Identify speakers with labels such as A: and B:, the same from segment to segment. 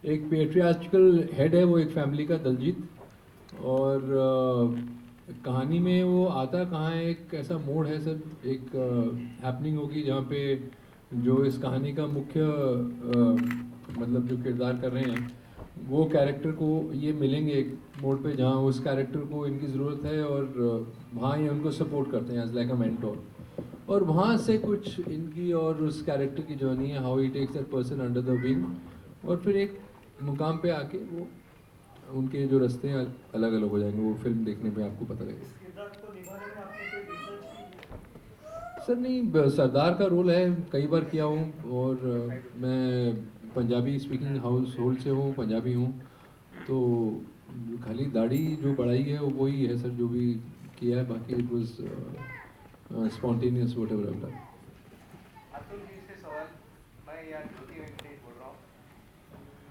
A: एक पेट्रियार्चिकल हेड है वो एक फैमिली का, दलजीत। और कहानी में वो आता कहाँ है, एक ऐसा मोड़ है सर, एक हैपनिंग होगी जहाँ पे जो इस कहानी का मुख्य मतलब जो किरदार कर रहे हैं वो कैरेक्टर को ये मिलेंगे एक मोड़ पे जहाँ उस कैरेक्टर को इनकी ज़रूरत है, और वहाँ ये उनको सपोर्ट करते हैं एज लाइक अ मेंटोर। और वहाँ से कुछ इनकी और उस कैरेक्टर की जर्नी है, how he takes that person under the wing, और फिर एक मुकाम पे आके वो उनके जो रास्ते हैं अलग अलग हो जाएंगे। वो फिल्म देखने पे आपको पता लगेगा। सर नहीं, सरदार का रोल है, कई बार किया हूँ। और मैं पंजाबी स्पीकिंग हाउस होल्ड से हूँ, पंजाबी हूँ। तो खाली दाढ़ी जो बढ़ाई है वो वही है सर, जो भी किया है, बाकी it was spontaneous whatever I done.
B: Atul ji से सवाल, मैं यहाँ ज्योति वेंकटेश बोल रहा हूँ।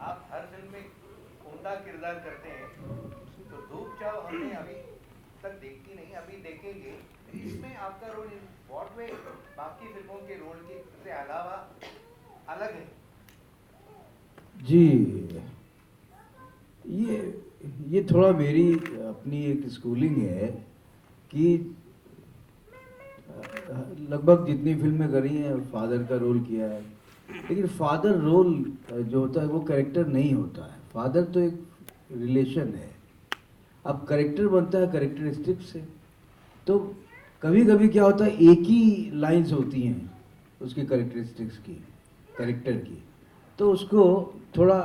B: आप हर फिल्म में उम्दा किरदार करते हैं, तो धूप चाव हमने अभी तक देखी नहीं, अभी देखेंगे। इसमें आपका रोल इन व्हाट वे बाकी फिल्मों के रोल के से अलावा अलग है?
C: जी, ये थोड़ा मेरी अपनी एक स्कूलिंग है कि लगभग जितनी फिल्में करी हैं फादर का रोल किया है, लेकिन फादर रोल जो होता है वो कैरेक्टर नहीं होता है। फादर तो एक रिलेशन है। अब कैरेक्टर बनता है कैरेक्टरिस्टिक से। तो कभी कभी क्या होता है, एक ही लाइंस होती हैं उसकी कैरेक्टरिस्टिक्स की, कैरेक्टर की, तो उसको थोड़ा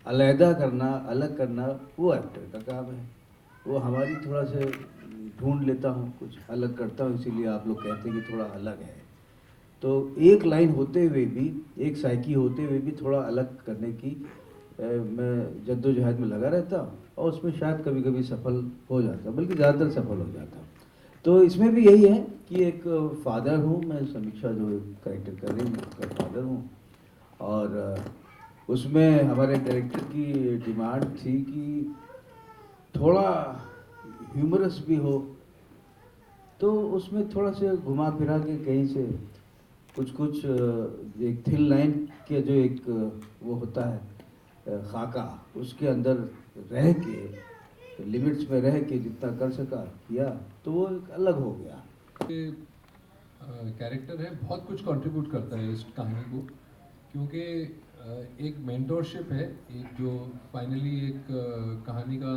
C: अलहदा करना, अलग करना वो एक्टर का काम है। वो हमारी थोड़ा से ढूंढ लेता हूँ, कुछ अलग करता हूँ, इसीलिए आप लोग कहते हैं कि थोड़ा अलग है। तो एक लाइन होते हुए भी, एक साइकी होते हुए भी थोड़ा अलग करने की मैं जद्दोजहद में लगा रहता हूँ, और उसमें शायद कभी कभी सफल हो जाता, बल्कि ज़्यादातर सफल हो जाता। तो इसमें भी यही है कि एक फादर हूँ मैं, समीक्षा जो कैरेक्टर कर रही हूँ उसका फादर हूँ। और उसमें हमारे डायरेक्टर की डिमांड थी कि थोड़ा ह्यूमरस भी हो, तो उसमें थोड़ा से घुमा फिरा के कहीं से कुछ कुछ एक थिन लाइन के जो एक वो होता है खाका, उसके अंदर रह के, लिमिट्स में रह के जितना कर सका किया, तो वो एक अलग हो गया।
A: कैरेक्टर है, बहुत कुछ कंट्रीब्यूट करता है इस कहानी को, क्योंकि एक मेंटोरशिप है, एक जो फाइनली एक कहानी का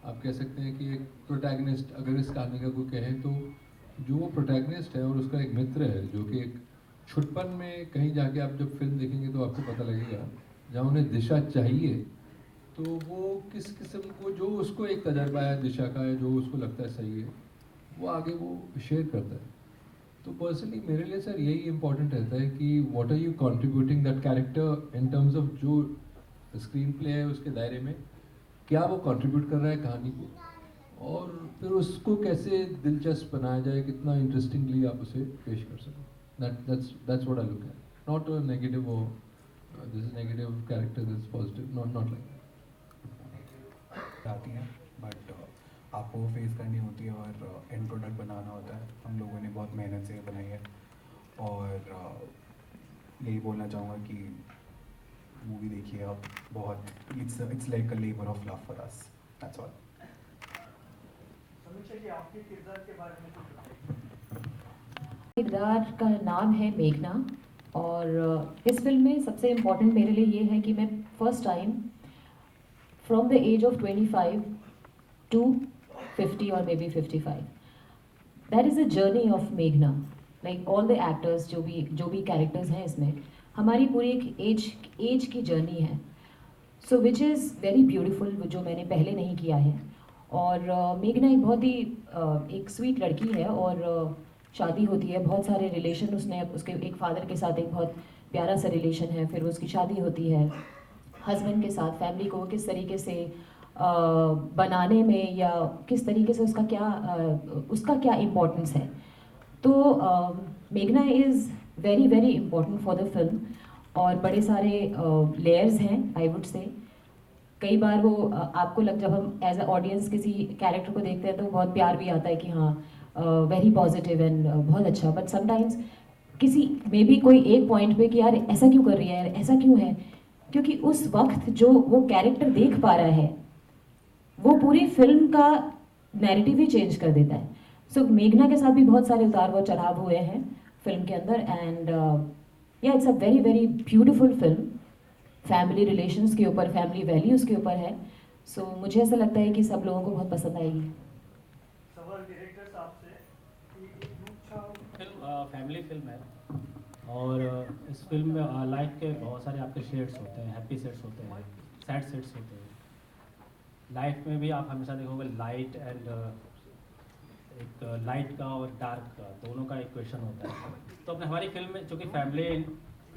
A: आप कह सकते हैं कि एक प्रोटैगनिस्ट, अगर इस कहानी का कोई कहें तो जो वो प्रोटैगनिस्ट है और उसका एक मित्र है जो कि एक छुटपन में, कहीं जाके आप जब फिल्म देखेंगे तो आपको पता लगेगा, जहाँ उन्हें दिशा चाहिए तो वो किस किस्म को, जो उसको एक तजर्बा है दिशा का है, जो उसको लगता है सही है, वो आगे वो शेयर करता है। तो पर्सनली मेरे लिए सर यही इम्पोर्टेंट रहता है कि what are you contributing that character in terms of जो स्क्रीन प्ले है उसके दायरे में, क्या वो कंट्रीब्यूट कर रहा है कहानी को, और फिर उसको कैसे दिलचस्प बनाया जाए, कितना इंटरेस्टिंगली आप उसे पेश कर सकें। that's what I look at, not a negative or this is negative character, this is positive, not like that.
D: आती हैं, बट आपको वो फेस करनी होती है और एंड प्रोडक्ट बनाना होता है। हम लोगों ने बहुत मेहनत से बनाई है, और यही बोलना चाहूँगा कि मूवी देखिए आप, बहुत it's like a labour of love for us, that's all.
B: समीक्षा जी, आपके किरदार के बारे में कुछ बताइए।
E: किरदार का नाम है मेघना, और इस फिल्म में सबसे इम्पोर्टेंट मेरे लिए ये है कि मैं first time from the age of 25 to 50 or maybe 55, that is a journey of मेघना, like all the actors जो भी कैरेक्टर्स हैं इसमें, हमारी पूरी एक एज की जर्नी है, सो विच इज़ वेरी ब्यूटीफुल, जो मैंने पहले नहीं किया है। और मेघना एक बहुत ही एक स्वीट लड़की है, और शादी होती है, बहुत सारे रिलेशन, उसने उसके एक फादर के साथ एक बहुत प्यारा सा रिलेशन है, फिर उसकी शादी होती है हस्बैंड के साथ, फैमिली को किस तरीके से बनाने में, या किस तरीके से उसका क्या इम्पोर्टेंस है। तो मेघना is very very important for the film, और बड़े सारे लेयर्स हैं आई वुड से। कई बार वो आपको जब हम एज अ ऑडियंस किसी कैरेक्टर को देखते हैं तो बहुत प्यार भी आता है कि हाँ वेरी पॉजिटिव एंड बहुत अच्छा, बट समटाइम्स किसी मे बी कोई एक पॉइंट पे कि यार ऐसा क्यों कर रही है, यार ऐसा क्यों है, क्योंकि उस वक्त जो वो कैरेक्टर देख पा रहा है वो पूरी फिल्म का नैरेटिव ही चेंज कर देता है. सो मेघना के साथ भी बहुत सारे उतार व चढ़ाव हुए हैं फिल्म के अंदर, एंड या it's a very very beautiful film. Family relations के ऊपर, फैमिली वैल्यूज़ के ऊपर है. सो मुझे ऐसा लगता है कि सब लोगों को बहुत पसंद आएगी.
F: सवाल डायरेक्टर साहब से कि
G: फिल्म फैमिली फिल्म है और इस फिल्म में लाइफ के बहुत सारे आपके शेड्स होते हैं, हैप्पी शेड्स होते हैं, सैड शेड्स होते हैं. लाइफ में भी आप हमेशा देखोगे लाइट एंड एक लाइट का और डार्क का दोनों का इक्वेशन होता है. तो अपने हमारी फिल्म में चूँकि फैमिली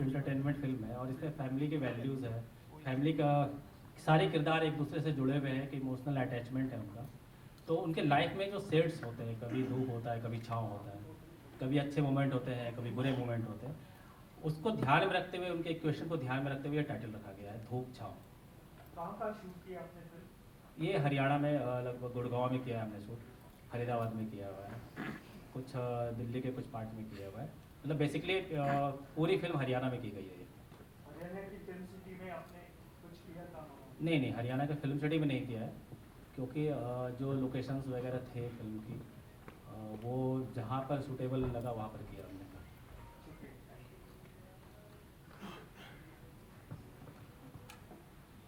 G: इंटरटेनमेंट फिल्म है और इसमें फैमिली के वैल्यूज़ है, फैमिली का सारे किरदार एक दूसरे से जुड़े हुए हैं कि इमोशनल अटैचमेंट है उनका. तो उनके लाइफ में जो शेड्स होते हैं, कभी धूप होता है, कभी छाँव होता है, कभी अच्छे मोमेंट होते हैं, कभी बुरे मोमेंट होते हैं, उसको ध्यान में रखते हुए, उनके इक्वेशन को ध्यान में रखते हुए टाइटल रखा गया है धूप छाँव.
F: कहाँ का शूट किया आपने फिल्म?
G: ये हरियाणा में लगभग गुड़गांव में किया है हमने शूट, फरीदाबाद में किया हुआ है, कुछ दिल्ली के कुछ पार्ट में किया हुआ है. मतलब बेसिकली पूरी फिल्म हरियाणा में की गई है.
F: हरियाणा की फिल्म सिटी में आपने कुछ किया था?
G: नहीं, हरियाणा के फिल्म सिटी में नहीं किया है क्योंकि जो लोकेशंस वगैरह थे फिल्म की वो जहाँ पर सूटेबल लगा वहाँ पर किया हमने.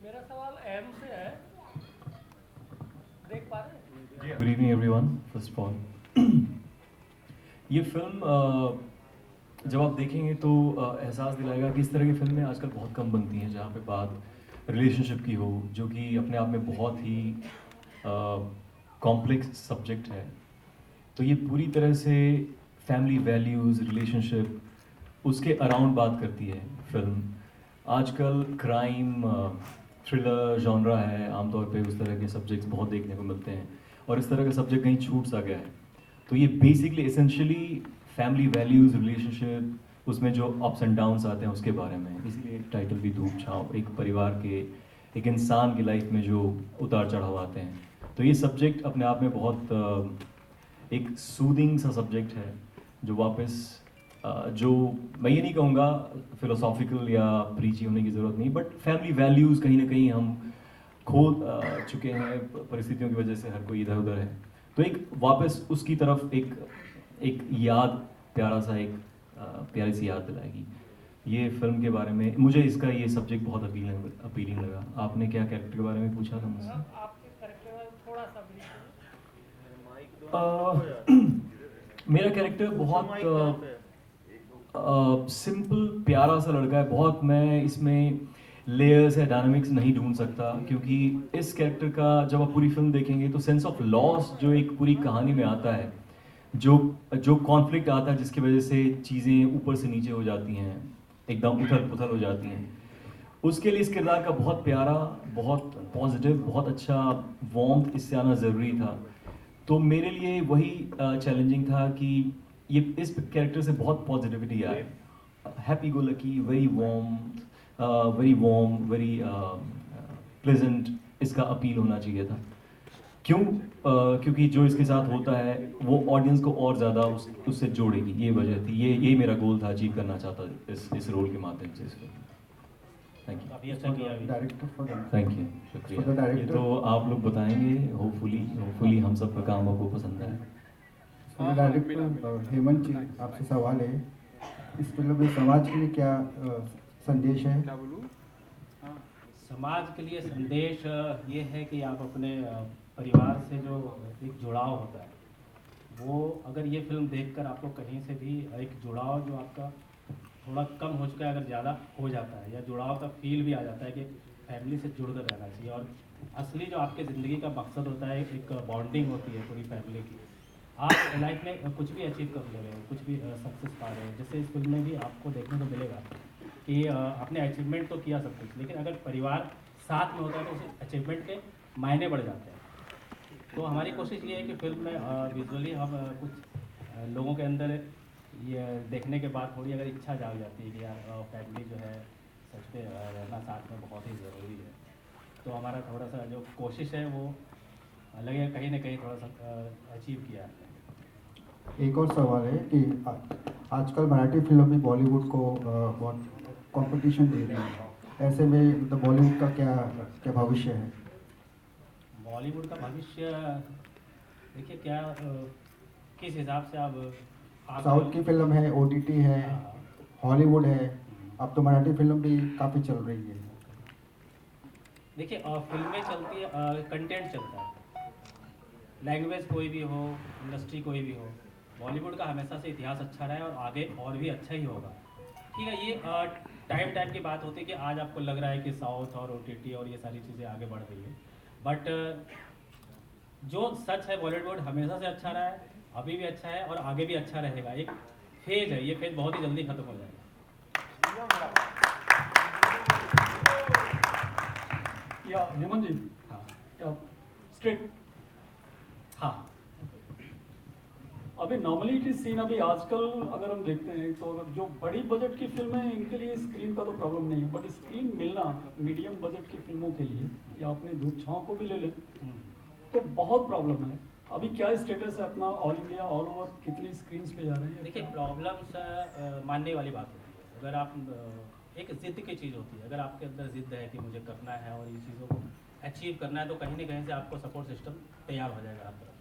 F: मेरा सवाल एम से है, देख पा रहे हैं?
H: Good evening everyone. First of all ये फिल्म जब आप देखेंगे तो एहसास दिलाएगा कि इस तरह की फिल्में आजकल बहुत कम बनती हैं जहाँ पे बात रिलेशनशिप की हो, जो कि अपने आप में बहुत ही कॉम्प्लेक्स सब्जेक्ट है. तो ये पूरी तरह से फैमिली वैल्यूज़, रिलेशनशिप, उसके अराउंड बात करती है फिल्म. आजकल क्राइम थ्रिलर जॉनरा है, आमतौर पे उस तरह के सब्जेक्ट्स बहुत देखने को मिलते हैं और इस तरह का सब्जेक्ट कहीं छूट सा गया है. तो ये basically essentially family values, relationship, उसमें जो अप्स एंड डाउन्स आते हैं उसके बारे में. इसीलिए टाइटल भी धूप छाँव, एक परिवार के, एक इंसान की लाइफ में जो उतार चढ़ाव आते हैं. तो ये सब्जेक्ट अपने आप में बहुत एक सूदिंग सा सब्जेक्ट है जो वापस जो मैं ये नहीं कहूँगा फिलोसॉफिकल या प्रीची होने की ज़रूरत नहीं, बट फैमिली वैल्यूज़ कहीं ना कहीं हम खो चुके हैं परिस्थितियों की वजह से. हर कोई इधर उधर है, तो एक वापस उसकी तरफ एक याद, प्यारा सा एक प्यारी सी याद दिलाएगी. ये फिल्म के बारे में मुझे इसका ये सब्जेक्ट बहुत अपीलिंग लगा. आपने क्या कैरेक्टर के बारे में पूछा था मुझसे?
F: आपके कैरेक्टर थोड़ा सा
H: मेरा कैरेक्टर बहुत सिंपल प्यारा सा लड़का है. बहुत मैं इसमें लेयर्स या डायनामिक्स नहीं ढूंढ सकता क्योंकि इस कैरेक्टर का जब आप पूरी फिल्म देखेंगे तो सेंस ऑफ लॉस जो एक पूरी कहानी में आता है, जो कॉन्फ्लिक्ट आता है जिसकी वजह से चीज़ें ऊपर से नीचे हो जाती हैं, एकदम उथल पुथल हो जाती हैं, उसके लिए इस किरदार का बहुत प्यारा, बहुत पॉजिटिव, बहुत अच्छा वार्मथ इससे आना ज़रूरी था. तो मेरे लिए वही चैलेंजिंग था कि ये इस कैरेक्टर से बहुत पॉजिटिविटी आए. Happy go lucky, very warm, very pleasant इसका अपील होना चाहिए था. क्यों? क्योंकि जो इसके साथ होता है वो ऑडियंस को और ज़्यादा उससे जोड़ेगी. ये वजह थी, यही मेरा गोल था, अचीव करना चाहता इस रोल के माध्यम से. इसको थैंक यू.
G: काफ़ी अच्छा किया.
H: थैंक यू, शुक्रिया. ये तो आप लोग बताएंगे. होपफुली हम सब का काम आपको पसंद आए.
I: डायरेक्टर हेमंत जी, आपसे सवाल है, इस फिल्म में समाज के लिए क्या संदेश है?
G: समाज के लिए संदेश ये है कि आप अपने परिवार से जो एक जुड़ाव होता है वो, अगर ये फिल्म देखकर आपको कहीं से भी एक जुड़ाव जो आपका थोड़ा कम हो चुका है, अगर ज़्यादा हो जाता है या जुड़ाव का फील भी आ जाता है कि फैमिली से जुड़ कर रहना चाहिए. और असली जो आपके ज़िंदगी का मकसद होता है, एक बॉन्डिंग होती है पूरी फैमिली की. आप लाइफ में कुछ भी अचीव कर ले रहे हो, कुछ भी सक्सेस पा रहे हो, जैसे इस फिल्म में भी आपको देखने को मिलेगा कि आपने अचीवमेंट तो किया सब कुछ, लेकिन अगर परिवार साथ में होता है तो उस अचीवमेंट के मायने बढ़ जाते हैं. तो हमारी कोशिश ये है कि फिल्म में विजुअली हम कुछ लोगों के अंदर ये देखने के बाद थोड़ी अगर इच्छा जाग जाती है कि यार फैमिली जो है सच में रहना साथ में बहुत ही ज़रूरी है. तो हमारा थोड़ा सा जो कोशिश है वो लगे कहीं ना कहीं थोड़ा सा अचीव किया है.
I: एक और सवाल है कि आजकल मराठी फिल्म भी बॉलीवुड को बहुत कंपटीशन दे रही है, ऐसे में मतलब बॉलीवुड का क्या क्या भविष्य है?
G: बॉलीवुड का भविष्य देखिए क्या किस हिसाब से आप
I: साउथ की फिल्म है, OTT है,
G: हाँ,
I: हॉलीवुड है, अब तो मराठी फिल्म भी काफ़ी चल रही है।
G: देखिए फिल्में चलती है, कंटेंट चलता है, लैंग्वेज कोई भी हो, इंडस्ट्री कोई भी हो, बॉलीवुड का हमेशा से इतिहास अच्छा रहा है और आगे और भी अच्छा ही होगा। ठीक है, ये टाइम टाइम की बात होती है कि आज आपको लग रहा है कि साउथ और OTT और ये सारी चीज़ें आगे बढ़ रही है, बट जो सच है बॉलीवुड हमेशा से अच्छा रहा है, अभी भी अच्छा है और आगे भी अच्छा रहेगा। एक फेज है, ये फेज बहुत ही जल्दी खत्म हो जाएगा।
F: या हेमंत जी,
G: हाँ
F: या स्ट्रेट
G: हाँ
F: अभी नॉर्मली इट इज सीन, अभी आजकल अगर हम देखते हैं तो अगर जो बड़ी बजट की फिल्में हैं इनके लिए स्क्रीन का तो प्रॉब्लम नहीं है, बट स्क्रीन मिलना मीडियम बजट की फिल्मों के लिए या अपने धूप छाँव को भी ले लें तो बहुत प्रॉब्लम है। अभी क्या स्टेटस है अपना ऑल इंडिया ऑल ओवर, कितनी स्क्रीन्स पे जा रहे हैं?
G: देखिए प्रॉब्लम्स मानने वाली बात होती है। अगर आप एक ज़िद की चीज़ होती है, अगर आपके अंदर ज़िद है कि मुझे करना है और ये चीज़ों को अचीव करना है तो कहीं ना कहीं से आपको सपोर्ट सिस्टम तैयार हो जाएगा हर तरफ।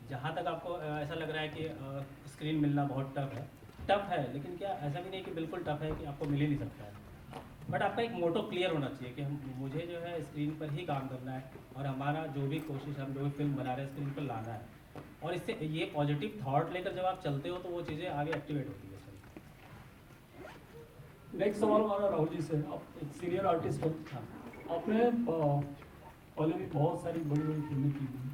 G: जहाँ तक आपको ऐसा लग रहा है कि स्क्रीन मिलना बहुत टफ है, लेकिन क्या ऐसा भी नहीं कि बिल्कुल टफ है कि आपको मिल ही नहीं सकता है, बट आपका एक मोटो क्लियर होना चाहिए कि मुझे जो है स्क्रीन पर ही काम करना है और हमारा जो भी कोशिश, हम जो भी फिल्म बना रहे हैं स्क्रीन पर लाना है। और इससे ये पॉजिटिव थॉट लेकर जब आप चलते हो तो वो चीज़ें आगे एक्टिवेट होती है।
F: नेक्स्ट सवाल हमारा राहुल जी से। आप एक सीनियर आर्टिस्ट हो, आपने पहले भी बहुत सारी बड़ी बड़ी फिल्में की हुई,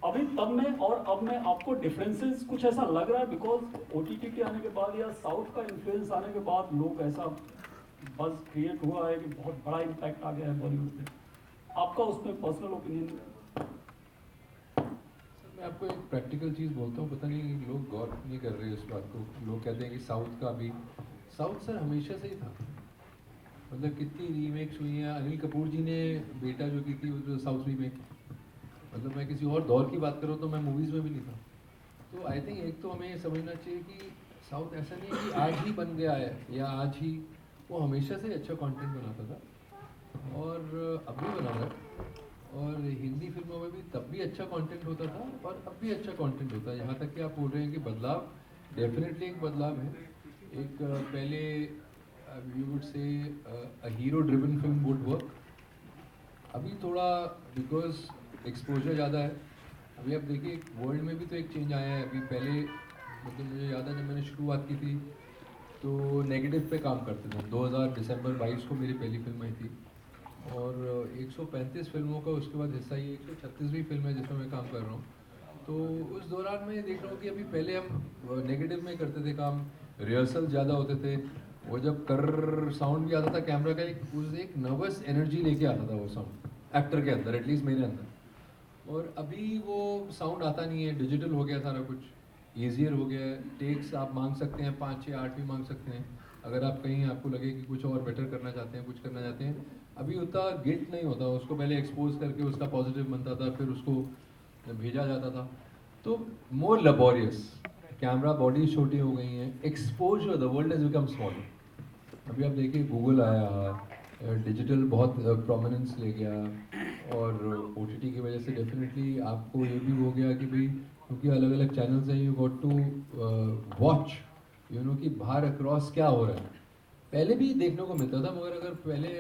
F: अभी तब में और अब में आपको डिफरेंसेस कुछ ऐसा लग रहा है? बिकॉज OTT के आने के बाद या साउथ का इन्फ्लुएंस आने के बाद लोग ऐसा बज़ क्रिएट हुआ है कि बहुत बड़ा इम्पैक्ट आ गया है बॉलीवुड पे, आपका उसमें पर्सनल ओपिनियन?
A: मैं आपको एक प्रैक्टिकल चीज़ बोलता हूँ, पता नहीं लोग गौर नहीं कर रहे इस बात को। लोग कहते हैं कि साउथ का भी, साउथ सर हमेशा से ही था। मतलब कितनी रीमेक्स हुई हैं, अनिल कपूर जी ने बेटा जो की थी वो जो साउथ रीमेक, मतलब मैं किसी और दौर की बात करूँ तो मैं मूवीज़ में भी नहीं था। तो आई थिंक एक तो हमें ये समझना चाहिए कि साउथ ऐसा नहीं है कि आज ही बन गया है या आज ही, वो हमेशा से अच्छा कंटेंट बनाता था और अब भी बना रहा है। और हिंदी फिल्मों में भी तब भी अच्छा कंटेंट होता था और अब भी अच्छा कंटेंट होता है। यहाँ तक कि आप बोल रहे हैं कि बदलाव, डेफिनेटली एक बदलाव है। एक पहले you would say a hero driven film would work, अभी थोड़ा बिकॉज एक्सपोजर ज़्यादा है। अभी आप देखिए वर्ल्ड में भी तो एक चेंज आया है। अभी पहले मतलब मुझे याद है जब मैंने शुरुआत की थी तो नेगेटिव पे काम करते थे। 2000 दिसंबर 22 को मेरी पहली फिल्म आई थी और 135 फिल्मों का उसके बाद हिस्सा, ये 136वीं फिल्म है जिसमें मैं काम कर रहा हूँ। तो उस दौरान मैं देख रहा हूँ कि अभी पहले हम नेगेटिव में करते थे काम, रिहर्सल ज़्यादा होते थे, वो जब कर साउंड भी आता था कैमरा का, एक नर्वस एनर्जी लेके आता था वो साउंड एक्टर के अंदर, एटलीस्ट मेरे अंदर। और अभी वो साउंड आता नहीं है, डिजिटल हो गया सारा कुछ, ईजियर हो गया है। टेक्स आप मांग सकते हैं 5, 6, 8 भी मांग सकते हैं अगर आप कहीं आपको लगे कि कुछ और बेटर करना चाहते हैं, कुछ करना चाहते हैं। अभी उतना गिल्ट नहीं होता, उसको पहले एक्सपोज करके उसका पॉजिटिव बनता था, फिर उसको भेजा जाता था। तो मोर लेबोरियस, कैमरा बॉडी छोटी हो गई हैं, exposure, the world has become smaller. अभी आप देखिए गूगल आया, डिजिटल बहुत प्रोमिनेंस ले गया और OTT की वजह से डेफिनेटली आपको ये भी हो गया कि भाई क्योंकि अलग अलग चैनल्स हैं, you got to watch you know कि बाहर अक्रॉस क्या हो रहा है। पहले भी देखने को मिलता था, मगर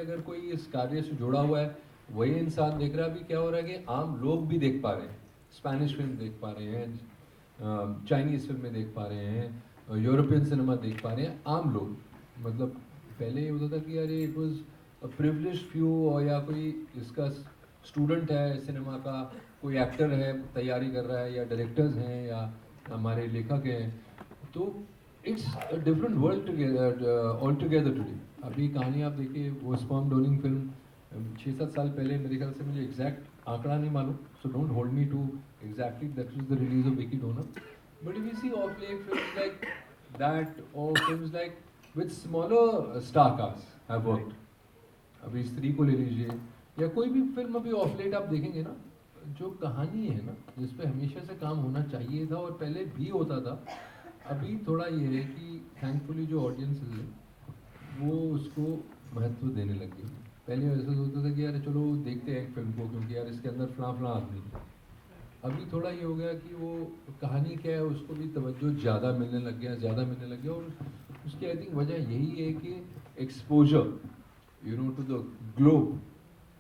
A: अगर कोई इस कार्य से जुड़ा हुआ है वही इंसान देख रहा है। अभी क्या हो रहा है कि आम लोग भी देख पा रहे हैं, स्पेनिश फिल्म देख पा रहे हैं, चाइनीज़ फिल्में देख पा रहे हैं, यूरोपियन सिनेमा देख पा रहे हैं आम लोग। मतलब पहले ये होता था कि यार it was a privileged few, और या कोई इसका स्टूडेंट है सिनेमा का, कोई एक्टर है तैयारी कर रहा है, या डायरेक्टर्स हैं या हमारे लेखक हैं। तो it's a different world all together today. अभी कहानी आप देखिए, वो स्पर्म डोनिंग फिल्म 6-7 साल पहले, मेरे ख्याल से, मुझे एग्जैक्ट आंकड़ा नहीं मालूम, so don't hold me to exactly, that is the release of Vicky Donor. But if you see of late films like that और films like with smaller star cast have worked. अभी स्त्री को ले लीजिए या कोई भी फिल्म अभी ऑफ लेट आप देखेंगे ना, जो कहानी है ना जिस पे हमेशा से काम होना चाहिए था और पहले भी होता था, अभी थोड़ा ये है कि थैंकफुली जो ऑडियंस है वो उसको महत्व देने लग गई। पहले ऐसा सोचता था कि यार चलो देखते हैं एक फिल्म को, क्योंकि यार इसके अंदर फलां फलां आदमी थे। अभी थोड़ा ये हो गया कि वो कहानी क्या है उसको भी तवज्जो ज़्यादा मिलने लग गया, और उसकी आई थिंक वजह यही है कि exposure to the globe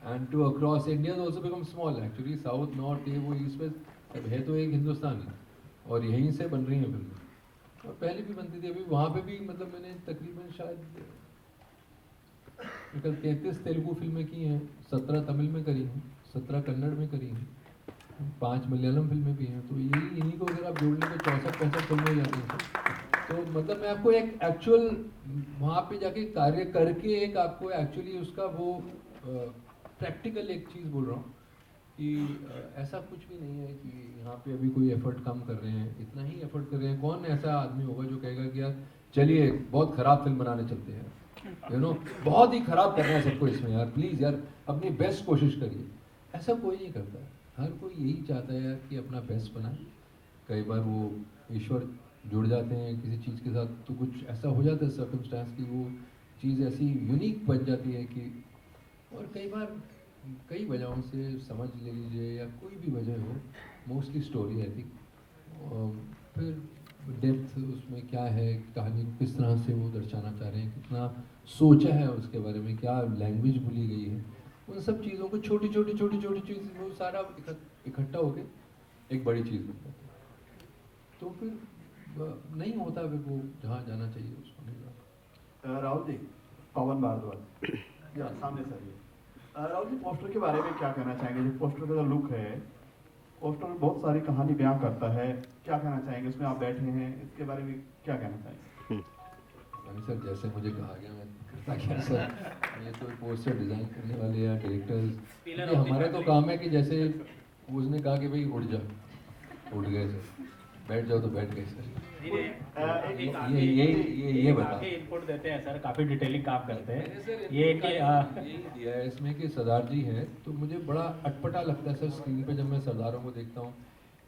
A: and to across India also become small. Actually south north ये वो ईस्ट वेस्ट सब है तो एक हिंदुस्तान ही, और यहीं से बन रही हैं फिल्में, और पहले भी बनती थी। अभी वहाँ पे भी मतलब मैंने तकरीबन शायद 33 तेलुगु फिल्में की हैं, 17 तमिल में करी हैं, 17 कन्नड़ में करी हैं, 5 मलयालम फिल्में भी हैं। तो यही इन्हीं को अगर आप जोड़ लें तो 64-65 फिल्में हो जाती हैं। तो मतलब मैं आपको एक एक्चुअल वहाँ पे जाके कार्य करके एक आपको एक्चुअली उसका वो प्रैक्टिकल एक चीज़ बोल रहा हूँ कि ऐसा कुछ भी नहीं है कि यहाँ पे अभी कोई एफर्ट कम कर रहे हैं, इतना ही एफर्ट कर रहे हैं। कौन ऐसा आदमी होगा जो कहेगा कि यार चलिए बहुत ख़राब फिल्म बनाने चलते हैं, बहुत ही ख़राब करना है सबको इसमें, यार प्लीज़ यार अपनी बेस्ट कोशिश करिए। ऐसा कोई नहीं करता है, हर कोई यही चाहता है यार कि अपना बेस्ट बनाए। कई बार वो ईश्वर जुड़ जाते हैं किसी चीज़ के साथ, तो कुछ ऐसा हो जाता है सर्कमस्टांस की वो चीज़ ऐसी यूनिक बन जाती है कि, और कई बार कई वजहों से समझ ले लीजिए या कोई भी वजह हो, मोस्टली स्टोरी आई थिंक, फिर डेप्थ उसमें क्या है, कहानी को किस तरह से वो दर्शाना चाह रहे हैं, कितना सोचा है उसके बारे में, क्या लैंग्वेज भूली गई है, उन सब चीज़ों को छोटी छोटी चीज़ वो सारा इकट्ठा होके एक बड़ी चीज़ बन जाती है। तो फिर नहीं होता फिर वो जहाँ जाना चाहिए उसको नहीं जाता।
J: राहुल जी, पवन भारद्वाज, या सामने सर ये राहुल जी, पोस्टर के बारे में क्या कहना चाहेंगे? जो पोस्टर का जो लुक है, पोस्टर बहुत सारी कहानी बयां करता है, क्या कहना चाहेंगे? उसमें आप बैठे हैं, इसके बारे में क्या कहना चाहेंगे?
A: सर जैसे मुझे कहा गया मैं करता क्या सर, ये तो पोस्टर डिज़ाइन करने वाले या डायरेक्टर्स, हमारा तो काम है कि जैसे उसने कहा कि भाई उड़ जा, उड़ गए सर, बैठ जाओ तो बैठ गए सर। ये बता
G: इनपुट देते हैं सर, काफ़ी डिटेलिंग काम करते हैं।
A: मैंने सर
G: ये कि
A: यही दिया है इसमें कि सरदार जी हैं, तो मुझे बड़ा अटपटा लगता है सर स्क्रीन पे जब मैं सरदारों को देखता हूँ,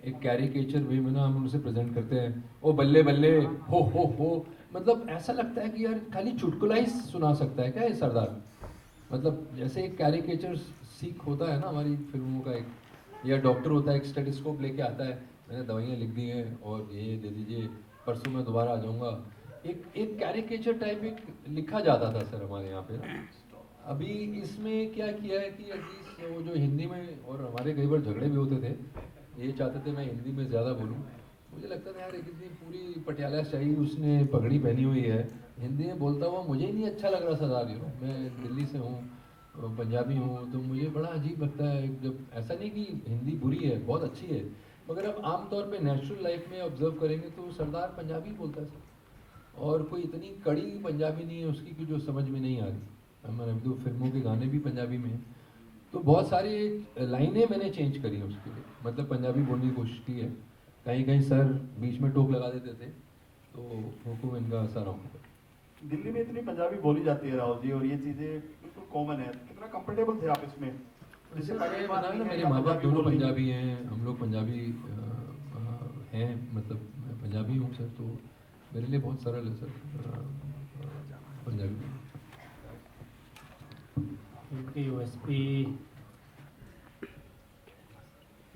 A: एक कैरिकेचर वे में ना हम उनसे प्रेजेंट करते हैं, ओ बल्ले बल्ले हो, मतलब ऐसा लगता है कि यार खाली चुटकुला ही सुना सकता है क्या ये सरदार। मतलब जैसे एक कैरिकेचर सीख होता है ना हमारी फिल्मों का, एक या डॉक्टर होता है एक स्टेथोस्कोप लेके आता है, मैंने दवाइयाँ लिख दी हैं और ये दे दीजिए, परसों मैं दोबारा आ जाऊँगा, एक कैरिकेचर टाइप एक लिखा जाता था सर हमारे यहाँ पे ना। अभी इसमें क्या किया है कि एटलीस्ट वो जो हिंदी में, और हमारे कई बार झगड़े भी होते थे, ये चाहते थे मैं हिंदी में ज़्यादा बोलूँ, मुझे लगता था यार इतनी पूरी पटियाला स्टाइल उसने पगड़ी पहनी हुई है, हिंदी में बोलता हुआ मुझे ही नहीं अच्छा लग रहा सरदार जी, मैं दिल्ली से हूँ, पंजाबी हूँ, तो मुझे बड़ा अजीब लगता है जब, ऐसा नहीं कि हिंदी बुरी है, बहुत अच्छी है, मगर अब आमतौर पे नेचुरल लाइफ में ऑब्जर्व करेंगे तो सरदार पंजाबी बोलता है सर, और कोई इतनी कड़ी पंजाबी नहीं है उसकी कि जो समझ में नहीं आ रही। हमारे अभी तो फिल्मों के गाने भी पंजाबी में हैं, तो बहुत सारी लाइनें मैंने चेंज करी हैं उसके लिए, मतलब पंजाबी बोलने की कोशिश की है, कहीं कहीं सर बीच में टोक लगा देते थे, तो हुक्म इनका असर होगा।
J: दिल्ली में इतनी पंजाबी बोली जाती है राहुल जी, और ये चीज़ें बिल्कुल कॉमन है, कितना कंफर्टेबल थे आप इसमें? जैसे
A: मैंने बताया ना मेरे माँ बाप दोनों पंजाबी हैं, हम लोग पंजाबी हैं, मतलब मैं पंजाबी हूँ सर, तो मेरे लिए बहुत सरल है सर पंजाबी।
G: उनकी यूएसपी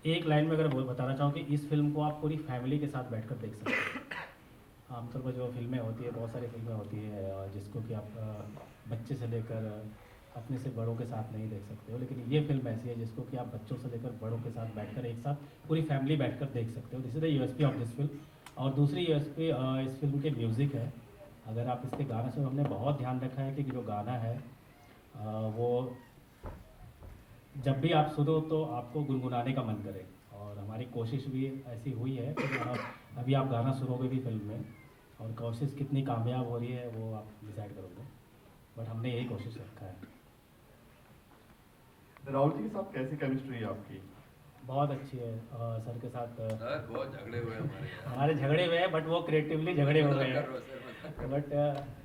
G: एक लाइन में अगर बताना चाहूँ कि इस फिल्म को आप पूरी फैमिली के साथ बैठकर देख सकते हैं। आमतौर पर जो फिल्में होती है, बहुत सारी फिल्में होती है जिसको कि आप बच्चे से लेकर अपने से बड़ों के साथ नहीं देख सकते हो, लेकिन ये फिल्म ऐसी है जिसको कि आप बच्चों से लेकर बड़ों के साथ बैठकर एक साथ पूरी फैमिली बैठकर देख सकते हो। This is the USP of this film. और दूसरी यूएसपी इस फिल्म के म्यूज़िक है। अगर आप इसके गाने से, हमने बहुत ध्यान रखा है कि जो गाना है वो जब भी आप सुनो तो आपको गुनगुनाने का मन करे, और हमारी कोशिश भी ऐसी हुई है कि अभी आप गाना सुनोगे भी फिल्म में, और कोशिश कितनी कामयाब हो रही है वो आप डिसाइड करोगे, बट हमने यही कोशिश रखा है।
J: राहुल जी के साथ कैसी केमिस्ट्री है आपकी?
G: बहुत अच्छी है सर के साथ।
A: सर बहुत झगड़े हुए
G: हमारे झगड़े हुए हैं, बट वो क्रिएटिवली झगड़े हो गए हैं, बट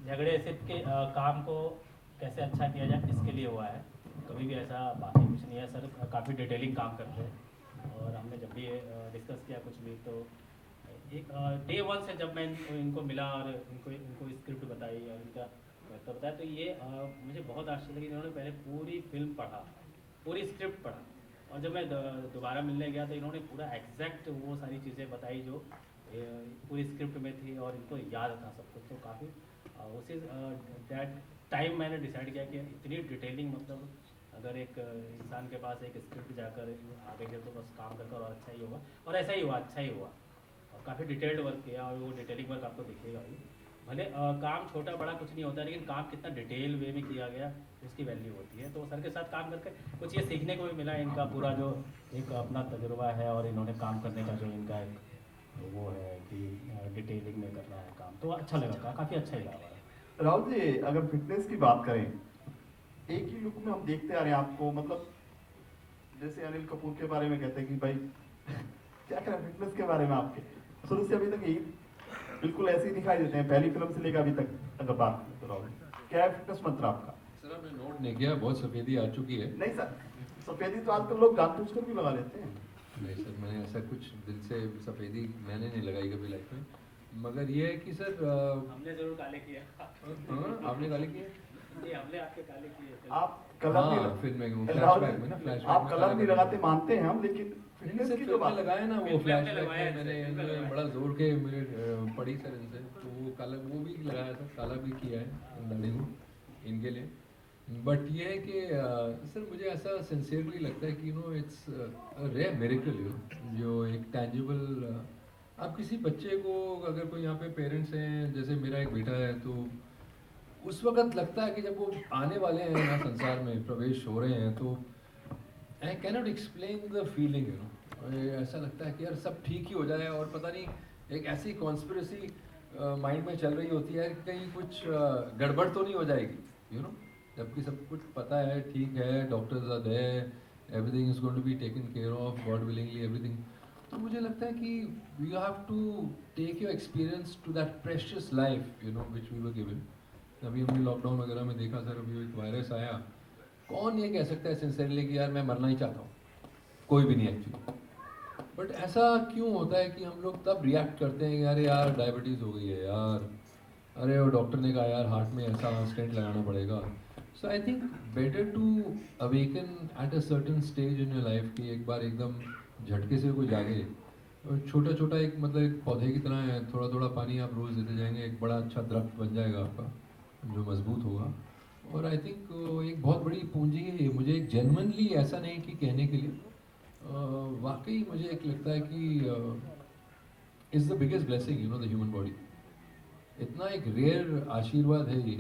G: झगड़े सिर्फ के काम को कैसे अच्छा किया जाए इसके लिए हुआ है, कभी भी ऐसा बाकी कुछ नहीं है। सर काफ़ी डिटेलिंग काम करते हैं, और हमने जब भी डिस्कस किया कुछ भी, तो एक डे वन से जब मैं इनको मिला और इनको स्क्रिप्ट बताई और इनका तो बताया, तो ये मुझे बहुत आश्चर्य लगी, इन्होंने पहले पूरी फिल्म पढ़ा, पूरी स्क्रिप्ट पढ़ा, और जब मैं दोबारा मिलने गया तो इन्होंने पूरा एग्जैक्ट वो सारी चीज़ें बताई जो पूरी स्क्रिप्ट में थी और इनको याद था सब कुछ। तो काफ़ी उसी दैट टाइम मैंने डिसाइड किया कि इतनी डिटेलिंग, मतलब अगर एक इंसान के पास एक स्क्रिप्ट जाकर आगे गए तो बस काम कर और अच्छा ही होगा, और ऐसा ही हुआ, अच्छा ही हुआ। और काफ़ी डिटेल्ड वर्क किया, और वो डिटेलिंग वर्क आपको दिखेगा भी। भले काम छोटा बड़ा कुछ नहीं होता, लेकिन काम कितना डिटेल वे में किया गया उसकी वैल्यू होती है। तो सर के साथ काम करके कुछ ये सीखने को भी मिला, इनका पूरा जो एक अपना तजुर्बा है और इन्होंने काम करने का जो इनका एक वो है कि डिटेलिंग में करना है काम, तो अच्छा लगा, काफ़ी अच्छा ही लगा।
J: राहुल जी, अगर फिटनेस की बात करें, एक ही लुक में हम देखते आ रहे हैं आपको, मतलब जैसे अनिल कपूर के बारे में कहते हैं कि भाई क्या करें फिटनेस के बारे में, आपके शुरू से अभी तक यही बिल्कुल ऐसे ही दिखाई देते हैं, पहली फिल्म से लेकर अभी तक अगर बात करें तो। राहुल, क्या है फिटनेस मंत्र आपका?
A: सर आपने नोट नहीं किया, बहुत सफेदी आ चुकी है।
J: नहीं सर, सफेदी तो आजकल लोग जानबूझकर भी लगा लेते हैं।
A: नहीं सर, मैंने ऐसा कुछ दिल से सफेदी मैंने नहीं लगाई कभी लाइफ में, मगर ये है कि सर
G: हमने जरूर काले किए।
A: आपने काले किए?
G: नहीं, हमने आपके काले किए।
J: आप कलर नहीं,
A: फिल्म में
J: फ्लैशबैक
A: में ना, फ्लैशबैक
J: आप कलर नहीं लगाते मानते हैं हम, लेकिन
A: फिटनेस की जो बात लगाया ना, वो फ्लैशबैक में मैंने बड़ा जोर के मेरे पड़ी सर इनसे, तो वो काला वो भी लगाया था, काला भी किया है दाढ़ी को इनके लिए। बट ये है कि सर मुझे ऐसा सिंसियरली लगता है कि इट्स रेयर मिरेकल जो एक टैंजिबल, आप किसी बच्चे को, अगर कोई यहाँ पे पेरेंट्स हैं, जैसे मेरा एक बेटा है, तो उस वक्त लगता है कि जब वो आने वाले हैं यहाँ संसार में प्रवेश हो रहे हैं, तो I can not explain the feeling, ऐसा लगता है कि यार सब ठीक ही हो जाए, और पता नहीं एक ऐसी कॉन्स्पिरेसी माइंड में चल रही होती है कि कहीं कुछ गड़बड़ तो नहीं हो जाएगी, जबकि सब कुछ पता है, ठीक है, doctors are there, everything is going to be taken care of, God willingly everything. तो मुझे लगता है कि you have to take your experience to that precious life which we were given. अभी हमने लॉकडाउन वगैरह में देखा सर, अभी एक वायरस आया, कौन ये कह सकता है सिंसियरली कि यार मैं मरना ही चाहता हूँ, कोई भी नहीं एक्चुअली। बट ऐसा क्यों होता है कि हम लोग तब रिएक्ट करते हैं कि अरे यार डायबिटीज़ हो गई है यार, अरे वो डॉक्टर ने कहा यार हार्ट में ऐसा स्टेंट लगाना पड़ेगा। So I think better to awaken at a certain stage in your life कि एक बार एकदम झटके से कोई जागे, और छोटा छोटा एक मतलब एक पौधे की तरह है, थोड़ा थोड़ा पानी आप रोज़ देते जाएंगे, एक बड़ा अच्छा दरख्त बन जाएगा आपका जो मजबूत होगा। और आई थिंक एक बहुत बड़ी पूंजी है मुझे, एक जेन्युइनली, ऐसा नहीं कि कहने के लिए, वाकई मुझे एक लगता है कि is the biggest blessing the human body. इतना एक रेयर आशीर्वाद है ये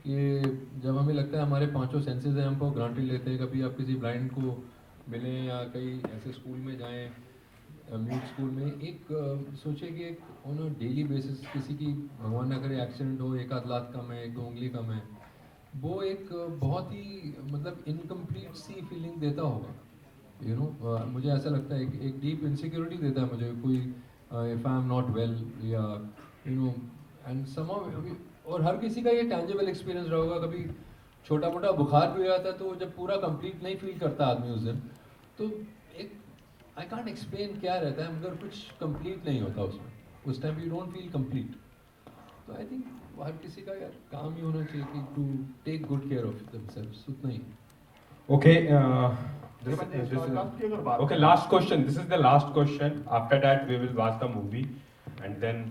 A: कि जब हमें लगता है हमारे पांचों सेंसेस हैं, हमको ग्रांटेड लेते हैं। कभी आप किसी ब्लाइंड को मिलें या कहीं ऐसे स्कूल में जाएं, म्यूट स्कूल में, एक सोचिए कि एक ऑन अ डेली बेसिस किसी की भगवान ना करे एक्सीडेंट हो, एक आध लात कम है, एक दो उंगली कम है, वो एक बहुत ही मतलब इनकम्प्लीट सी फीलिंग देता होगा, मुझे ऐसा लगता है एक डीप इनसिक्योरिटी देता है मुझे कोई, if I am not well या एंड समहाउ। और हर किसी का ये टैंजिबल एक्सपीरियंस रहा होगा, कभी छोटा मोटा बुखार भी हो जाता है तो जब पूरा कंप्लीट नहीं फील करता आदमी उस दिन, तो एक आई कांट एक्सप्लेन क्या रहता है, मगर कुछ कंप्लीट नहीं होता उसमें, उस time you don't feel complete. तो आई थिंक हर किसी का यार काम ही होना चाहिए कि to take good care of themselves, उतना ही।
K: Okay, okay, last question. This is the last question. After that, we will watch the movie, and then